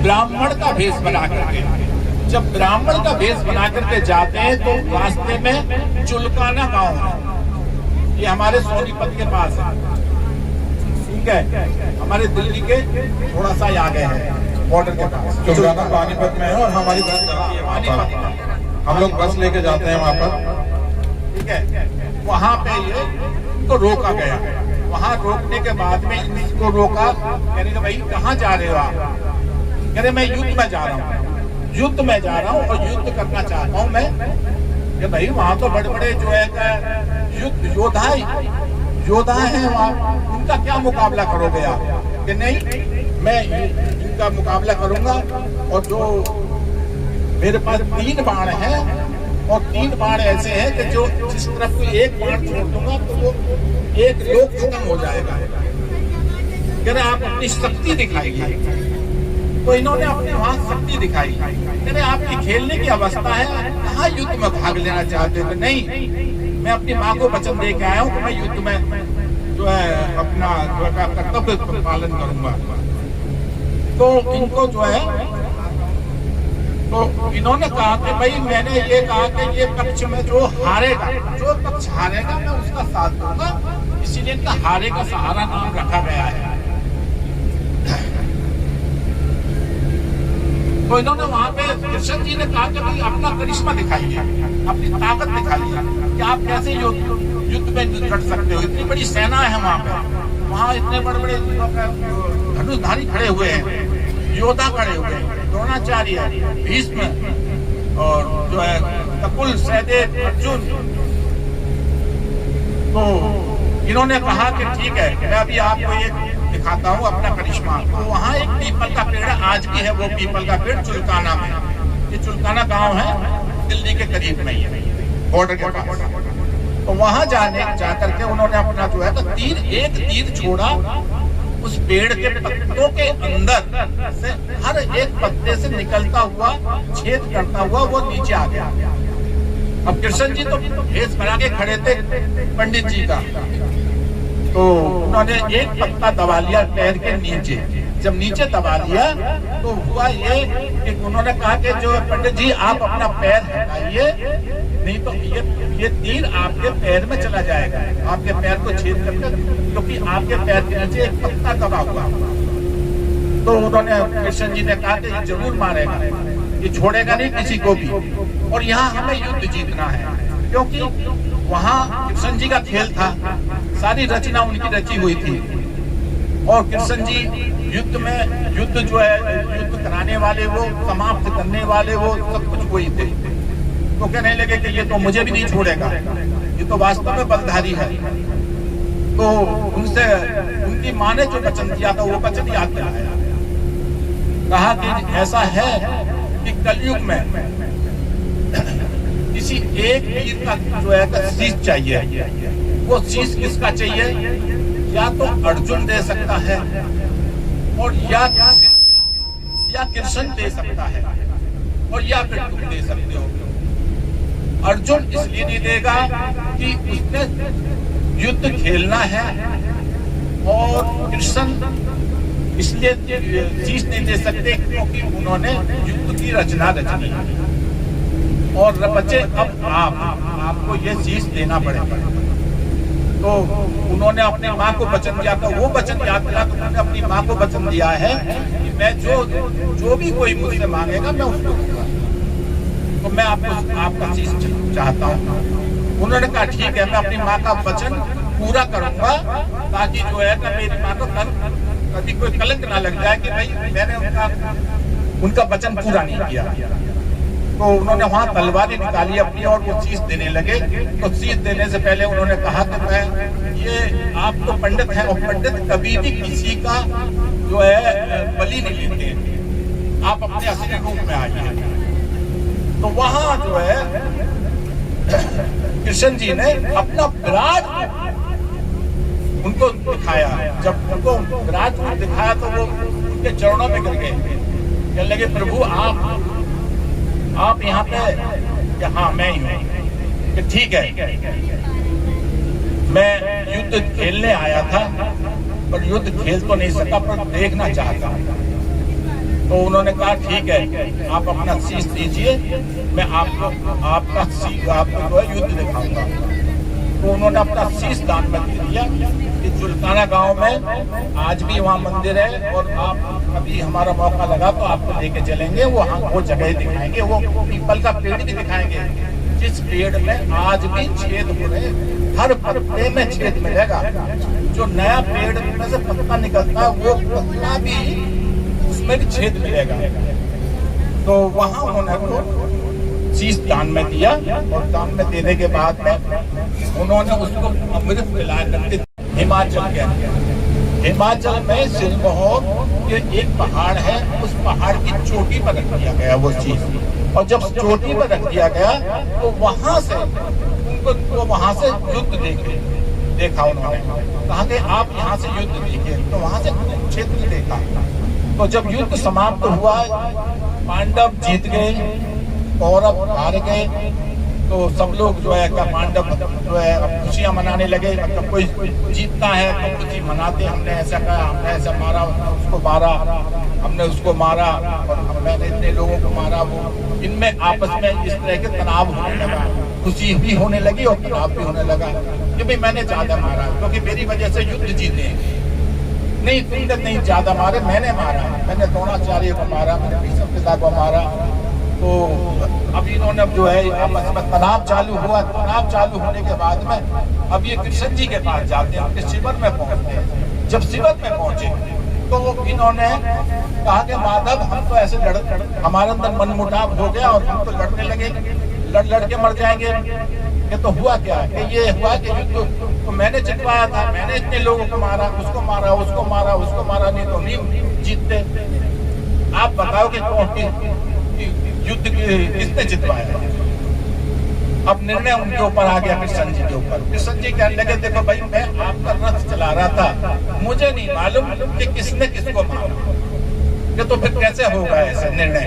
ब्राह्मण का भेष बना करके, जब ब्राह्मण का भेष बना करके जाते हैं तो रास्ते में चुलकाना गांव है, ये हमारे सोनीपत के पास है, ठीक है, हमारे दिल्ली के थोड़ा सा आगे है, बॉर्डर के पास। चुलकाना पानीपत में है और हमारी बस जाती है पानीपत में, हम लोग बस लेके जाते हैं वहाँ पर, ठीक है। वहाँ पे ये इनको रोका गया, वहाँ रोकने के बाद में इनको रोका, कहने का भाई कहाँ जा रहे हो आप? कह रहे मैं युद्ध में जा रहा हूँ, युद्ध में जा रहा हूँ और युद्ध करना चाहता हूँ मैं। कि भाई वहाँ तो बड़े बड़े जो है युद्ध योद्धा हैं वहाँ, उनका क्या मुकाबला करोगे आप? कि नहीं, मैं इनका मुकाबला करूंगा, और जो मेरे पास 3 बाण हैं और 3 बाण ऐसे हैं कि जो जिस तरफ कोई एक बाण छोड़ दूंगा तो वो एक लोक खत्म हो जाएगा। कह रहे आप अपनी शक्ति दिखाइए, तो इन्होंने अपनी वहां शक्ति दिखाई। कह रहे आपकी खेलने की अवस्था है, कहाँ युद्ध में भाग लेना चाहते हो? नहीं, मैं अपनी माँ को वचन दे के आया हूँ कि मैं युद्ध में जो है अपना कर्तव्य पालन करूंगा। तो इनको जो है, तो इन्होंने कहा कि भाई मैंने ये कहा कि ये पक्ष में जो हारेगा, जो पक्ष हारेगा मैं उसका साथ दूंगा, इसीलिए इनका हारे का सहारा नाम रखा गया है। तो इन्होंने वहां पे कृष्ण जी ने कहा कि भाई अपना करिश्मा दिखाइए, अपनी ताकत दिखाइए कि आप कैसे युद्ध में लड़ सकते हो। इतनी बड़ी सेना है वहां पे, वहां इतने बड़े बड़े धनुषधारी खड़े हुए हैं, योद्धा खड़े हुए हैं, द्रोणाचार्य, भीष्म और जो है नकुल, सहदेव, अर्जुन। तो इन्होंने कहा कि ठीक है, मैं अभी आपको ये दिखाता हूँ अपना करिश्मा। तो वहाँ एक पीपल का पेड़ आज भी है, वो पीपल का पेड़ चुलकाना में, ये चुलकाना गांव है दिल्ली के करीब में ही है, बॉर्डर के पास। तो वहां जाकर के उन्होंने अपना जो है तो एक तीर छोड़ा, उस पेड़ के पत्तों के अंदर से हर एक पत्ते से निकलता हुआ, छेद करता हुआ वो नीचे आ गया। अब कृष्ण जी तो भेष बना के खड़े थे पंडित जी का, तो उन्होंने एक पत्ता दबा लिया पैर के नीचे। जब नीचे दबा लिया तो हुआ ये कि उन्होंने कहा कि जो पंडित जी आप अपना पैर हटाइए, नहीं तो ये तीर आपके पैर में चला जाएगा, आपके पैर को छेद करके, क्योंकि आपके पैर के नीचे एक पत्ता दबा हुआ। तो उन्होंने कृष्ण जी ने कहा कि ये जरूर मारेगा, ये छोड़ेगा नहीं किसी को भी, और यहाँ हमें युद्ध जीतना है। क्योंकि वहाँ कृष्ण जी का खेल था, सारी रचना उनकी रची हुई थी, और कृष्ण जी युद्ध में, युद्ध जो है युद्ध कराने वाले वो, समाप्त करने वाले वो, सब कुछ वही थे। तो कहने लगे कि ये तो मुझे भी नहीं छोड़ेगा, ये तो वास्तव में बलधारी है। तो उनसे उनकी माँ ने जो वचन दिया था वो वचन याद दिलाया, कहा कि ऐसा है कि कलयुग में किसी एक वीर का जो है शीश चाहिए। वो शीश किसका चाहिए? या तो अर्जुन दे सकता है, और या कृष्ण दे सकता है, और या फिर तुम दे सकते हो। अर्जुन इसलिए नहीं देगा कि उसने युद्ध खेलना है, और कृष्ण इसलिए शीश नहीं दे सकते क्योंकि उन्होंने युद्ध की रचना रची। और बच्चे अब आपको ये शीश देना पड़ेगा। तो उन्होंने अपने माँ को वचन दिया था, वो वचन याद दिला, तो उन्होंने अपनी माँ को वचन दिया है कि मैं जो भी कोई मुझसे मांगेगा मैं उसको दूंगा, तो मैं आपका शीश चाहता हूँ। उन्होंने कहा ठीक है, मैं अपनी माँ का वचन पूरा करूंगा, ताकि जो है ना मेरी माँ को कभी कोई कलंक ना लग जाए कि भाई मैंने उनका वचन पूरा नहीं किया। तो उन्होंने वहां तलवारें निकाली अपनी और वो शीश देने लगे। तो शीश देने से पहले उन्होंने कहा कि मैं ये आप तो पंडित हैं, और पंडित कभी भी किसी का जो है बलि नहीं लेते, आप अपने असली रूप में आइए। तो वहां जो है कृष्ण जी ने अपना विराट उनको दिखाया। जब उनको विराट रूप दिखाया तो वो उनके चरणों में गिर गए, कहने लगे प्रभु आप यहाँ पे? हाँ मैं ही हूँ। ठीक है, मैं युद्ध खेलने आया था, पर युद्ध खेल तो नहीं सका, पर देखना चाहता हूँ। तो उन्होंने कहा ठीक है, आप अपना शीश दीजिए, मैं आपको आपको जो है युद्ध दिखाऊंगा। तो उन्होंने अपना शीश दान में दे दिया। कि जुल्काना गांव में आज भी वहाँ मंदिर है, और आप अभी हमारा मौका लगा तो आपको लेके चलेंगे, वो जगह दिखाएंगे, वो पीपल का पेड़ भी दिखाएंगे जिस पेड़ में आज भी छेद हो रहे, हर पत्ते में छेद मिलेगा। जो नया पेड़ में से पत्ता निकलता है वो पत्ता भी उसमें भी छेद मिलेगा। तो वहाँ उन्होंने शीश दान में दिया, और दान में देने के बाद में उन्होंने उसको अमृत पिला करके हिमाचल गया। हिमाचल में सिरमौर के एक पहाड़ है, उस पहाड़ की चोटी पर रख दिया गया वो चीज। और जब चोटी पर रख दिया गया तो वहां से उनको वहां से युद्ध देखा उन्होंने। कहा कि आप यहाँ से युद्ध देखिए, तो वहां से क्षेत्र देखा। तो जब युद्ध समाप्त हुआ, पांडव जीत गए, कौरव हार गए, तो सब लोग जो है पांडव जो है खुशियां मनाने लगे। मतलब कोई जीतता है तो खुशी मनाते, हमने ऐसा कहा, हमने ऐसा मारा, उसको मारा, हमने उसको मारा, और मैंने इतने लोगों को मारा। वो इनमें आपस में इस तरह के तनाव होने लगा, खुशी भी होने लगी और तनाव भी होने लगा कि भाई मैंने ज्यादा मारा, क्योंकि मेरी वजह से युद्ध जीते। नहीं, तुमने नहीं ज्यादा मारे, मैंने मारा, मैंने द्रोणाचार्य को मारा, मैंने भीष्म पिता को मारा। तो अब इन्होंने जो है आपस में तनाव चालू हुआ। तनाव चालू होने के बाद में अब ये कृष्ण जी के पास जाते हैं, उनके शिविर में पहुंचते हैं। जब शिविर में पहुंचे तो इन्होंने कहा कि माधव, हम तो ऐसे हमारे अंदर मनमुटाव हो गया और हम तो लड़ने लगे, लड़ के मर जाएंगे। ये तो हुआ क्या कि ये हुआ कि तो मैंने जितवाया था, मैंने इतने लोगों को मारा, उसको मारा, उसको मारा, उसको मारा, नहीं तो नहीं जीतते। आप बताओ कि युद्ध किसने जितवाया? अब निर्णय उनके ऊपर आ गया, कृष्ण जी के ऊपर। कृष्ण जी कहने लगे, देखो भाई, मैं आपका रथ चला रहा था, मुझे नहीं मालूम कि किसने किसको मारा। कि तो फिर कैसे होगा ऐसे निर्णय?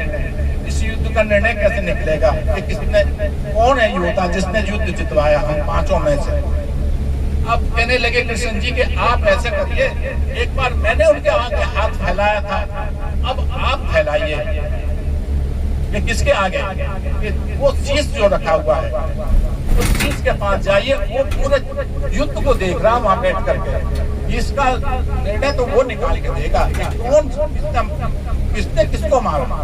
इस युद्ध का निर्णय कैसे निकलेगा कि किसने, कौन है योद्धा जिसने युद्ध जितवाया हम पांचों में से? अब कहने लगे कृष्ण जी कि आप ऐसे करिए, एक बार मैंने उनके आगे हाथ फैलाया था, अब आप फैलाइए। कि किसके आगे? वो शीश जो रखा हुआ है, उस शीश के पास जाइए, वो पूरे युद्ध को देख रहा वहां बैठ करके। इसका निर्णय तो वो निकाल के देगा कि कौन किसने किसको मारा,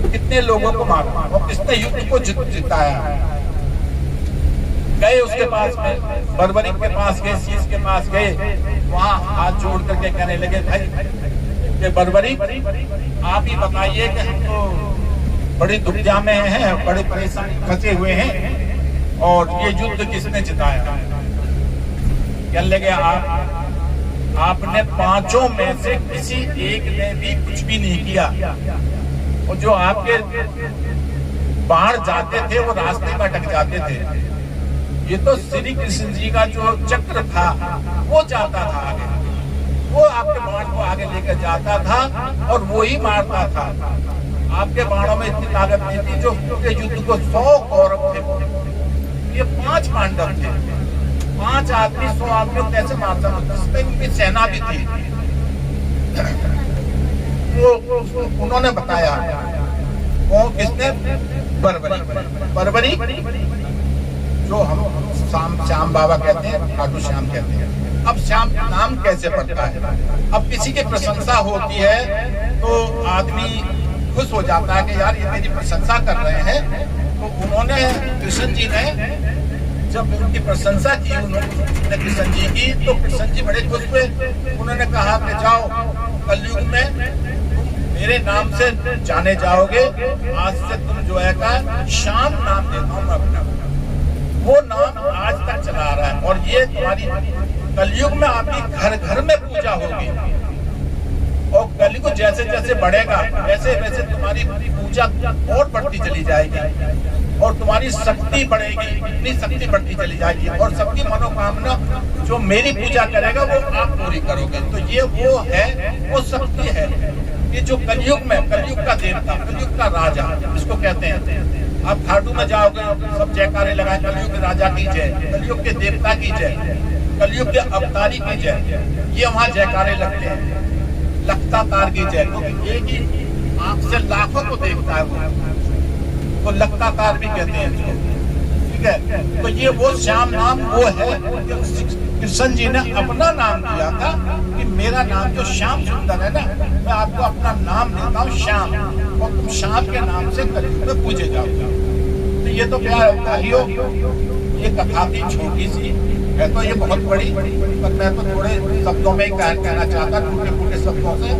कितने लोगों को मारा और किसने युद्ध को जिताया। गए उसके पास में, बर्बरी के पास गए, शीश के पास गए, वहां हाथ जोड़ करके कहने लगे, भाई ये बर्बरी, आप ही बताइए कि हम तो बड़ी दुविधा में हैं, बड़े परेशान फंसे हुए हैं, और ये युद्ध किसने जिताया? कहने लगे, आपने पांचों में से किसी एक ने भी कुछ भी नहीं किया। और जो आपके बाहर जाते थे वो रास्ते में अटक जाते थे। ये तो श्री कृष्ण जी का जो चक्र था वो जाता था आगे, वो आपके बाण को आगे लेकर जाता था और वो ही मारता था। आपके बाणों में इतनी ताकत नहीं थी। जो युद्ध को 100 कौरव थे, ये 5 पांडव थे, 5 आदमी 100 आदमी कैसे मार सकते? जिसमें उनकी सेना भी थी। वो उन्होंने बताया, वो किसने? बर्बरी, जो हम श्याम बाबा कहते हैं, खाटू श्याम कहते हैं। अब श्याम नाम कैसे पड़ता है? अब किसी की प्रशंसा होती है तो आदमी खुश हो जाता है कि यार ये मेरी प्रशंसा कर रहे हैं। तो उन्होंने, कृष्ण जी ने जब उनकी प्रशंसा की उन्होंने कृष्ण जी की, तो कृष्ण जी बड़े खुश हुए। उन्होंने कहा कि जाओ, कलयुग में मेरे नाम से जाने जाओगे, आज से तुम जो है का श्याम नाम देता हूँ मैं अपना। वो नाम आज तक चला रहा है, और ये तुम्हारी कलयुग में आपकी घर घर में पूजा होगी। और कलयुग जैसे जैसे बढ़ेगा वैसे वैसे तुम्हारी पूजा और बढ़ती चली जाएगी, और तुम्हारी शक्ति बढ़ेगी, इतनी शक्ति बढ़ती चली जाएगी, और सबकी मनोकामना जो मेरी पूजा करेगा वो आप पूरी करोगे। तो ये वो है, वो शक्ति है। ये जो कलयुग में, कलयुग का देवता, कलयुग का राजा इसको कहते हैं। आप खाटू में जाओगे, सब जयकारे लगाए, कलयुग के राजा की जय, कलयुग के देवता की जय, कलयुग के अवतारी की जय, ये वहाँ जयकारे लगते हैं। लखताकार की जय, क्योंकि एक ही देखता है वो लक्काकार भी कहते हैं इसको, ठीक है। तो ये वो श्याम नाम वो है, कृष्ण जी ने अपना नाम दिया था कि मेरा नाम जो श्याम सुंदर है ना, मैं आपको अपना नाम देता हूँ श्याम, और तुम श्याम के नाम से कलयुग में पूजे जाओगे। तो ये तो क्या भाइयों, ये कथा थी छोटी सी है, तो ये बहुत बड़ी, पर मैं तो थोड़े शब्दों में ही कहना चाहता, टूटे फूटे शब्दों से।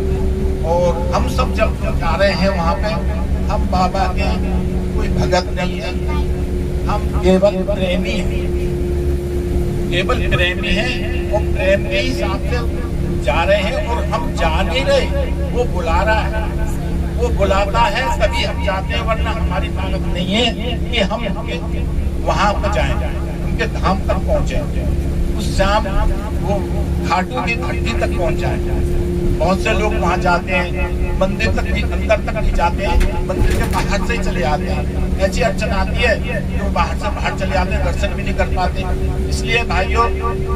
और हम सब जब जा रहे हैं वहाँ पे, हम बाबा के कोई भगत नहीं है, हम केवल प्रेमी हैं, केवल प्रेमी हैं, और प्रेम के हिसाब से जा रहे हैं। और हम जा नहीं रहे, वो बुला रहा है, वो बुलाता है तभी हम जाते हैं, वरना हमारी ताकत नहीं है कि हम वहाँ पर जाएं, उनके धाम तक पहुँचे, उस शाम वो घाटों की घंटी तक पहुँच जाए। बहुत से लोग वहाँ जाते हैं, मंदिर तक भी अंदर तक नहीं जाते हैं, मंदिर के बाहर से ही चले आते हैं। ऐसी अड़चन आती है कि वो बाहर से बाहर चले आते हैं, दर्शन भी नहीं कर पाते। इसलिए भाइयों,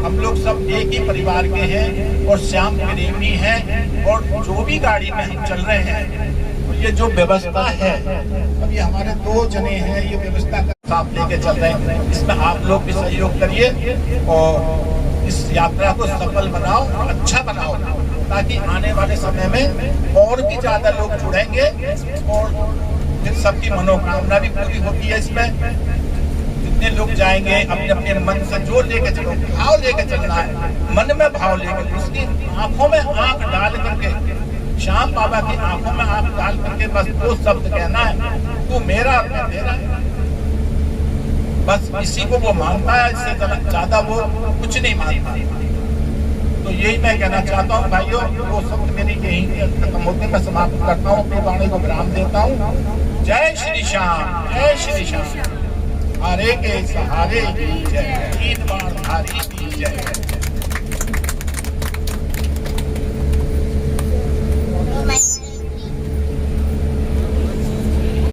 हम लोग सब एक ही परिवार के हैं और श्याम प्रेमी हैं, और जो भी गाड़ी में हम चल रहे हैं, ये जो व्यवस्था है, अभी हमारे 2 जने हैं ये व्यवस्था का साथ लेके चल रहे हैं, इसमें आप लोग भी सहयोग करिए और इस यात्रा को सफल बनाओ, अच्छा बनाओ, ताकि आने वाले समय में और भी ज्यादा लोग जुड़ेंगे और फिर सबकी मनोकामना भी पूरी होती है। इसमें जितने लोग जाएंगे अपने अपने मन से जो लेके चलो, भाव लेके चलना है, मन में भाव लेके, उसकी आंखों में आंख डाल करके, श्याम बाबा की आंखों में आंख डाल करके बस 2 शब्द कहना है, तू मेरा मैं तेरा। बस इसी को वो मानता है, इससे ज्यादा वो कुछ नहीं मानता। तो यही मैं कहना चाहता हूँ भाइयों, वो शब्द मेरी यही खत्म होते, मैं समाप्त करता हूँ, अपनी वाणी को विराम देता हूँ। जय श्री श्याम, जय श्री श्याम, हारे के सहारे की जय, 3 बार धारी की जय।